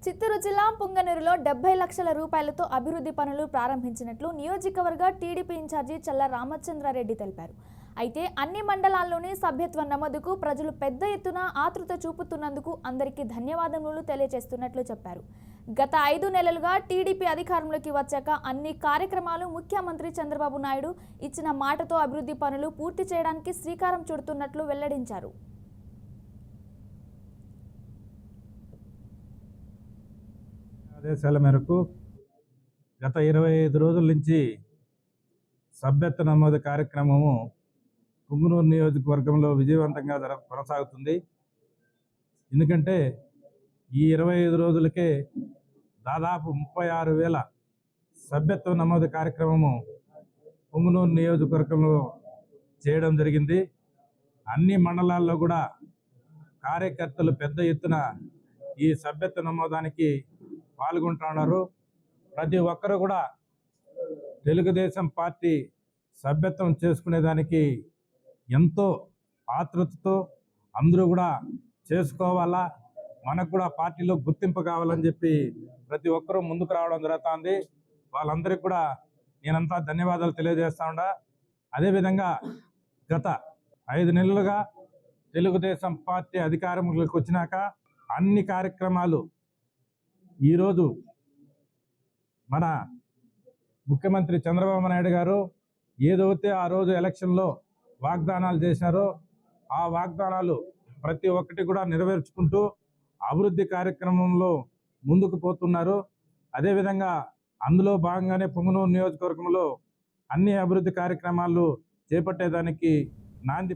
చిత్తూరు జిల్లా పుంగనూరులో 70 లక్షల రూపాయలతో అభివృద్ధి పనులు ప్రారంభించినట్లు నియోజకవర్గ టీడీపీ ఇన్ఛార్జి చల్ల రామచంద్రారెడ్డి తెలిపారు. అయితే అన్ని మండలాల్లోని సభ్యత్వ నమోదుకు ప్రజలు పెద్ద ఎత్తున ఆతృత చూపుతున్నందుకు అందరికీ ధన్యవాదములు తెలియజేస్తున్నట్లు చెప్పారు. గత 5 నెలలుగా టీడీపీ అధికారంలోకి వచ్చాక అన్ని కార్యక్రమాలు ముఖ్యమంత్రి చంద్రబాబు నాయుడు ఇచ్చిన మాటతో అభివృద్ధి పనులు పూర్తి చేయడానికి శ్రీకారం చుడుతున్నట్లు వెల్లడించారు. ఆదేశాల మేరకు గత 25 రోజుల నుంచి సభ్యత్వ నమోదు కార్యక్రమము పుంగనూరు నియోజకవర్గంలో విజయవంతంగా కొనసాగుతుంది. ఎందుకంటే ఈ 25 రోజులకే దాదాపు 36,000 సభ్యత్వ నమోదు కార్యక్రమము పుంగనూరు నియోజకవర్గంలో చేయడం జరిగింది. అన్ని మండలాల్లో కూడా కార్యకర్తలు పెద్ద ఎత్తున ఈ సభ్యత్వ నమోదానికి పాల్గొంటున్నారు. ప్రతి ఒక్కరు కూడా తెలుగుదేశం పార్టీ సభ్యత్వం చేసుకునేదానికి ఎంతో ఆతృతతో అందరూ కూడా చేసుకోవాలా, మనకు కూడా పార్టీలో గుర్తింపు కావాలని చెప్పి ప్రతి ఒక్కరూ ముందుకు రావడం జరుగుతుంది. వాళ్ళందరికీ కూడా నేనంతా ధన్యవాదాలు తెలియజేస్తా ఉండా. అదేవిధంగా గత 5 నెలలుగా తెలుగుదేశం పార్టీ అధికారంలోకి వచ్చినాక అన్ని కార్యక్రమాలు ఈరోజు మన ముఖ్యమంత్రి చంద్రబాబు నాయుడు గారు ఏదైతే ఆ రోజు ఎలక్షన్లో వాగ్దానాలు చేశారో ఆ వాగ్దానాలు ప్రతి ఒక్కటి కూడా నెరవేర్చుకుంటూ అభివృద్ధి కార్యక్రమంలో ముందుకు పోతున్నారు. అదేవిధంగా అందులో భాగంగానే పుంగనూరు నియోజకవర్గంలో అన్ని అభివృద్ధి కార్యక్రమాలు చేపట్టేదానికి నాంది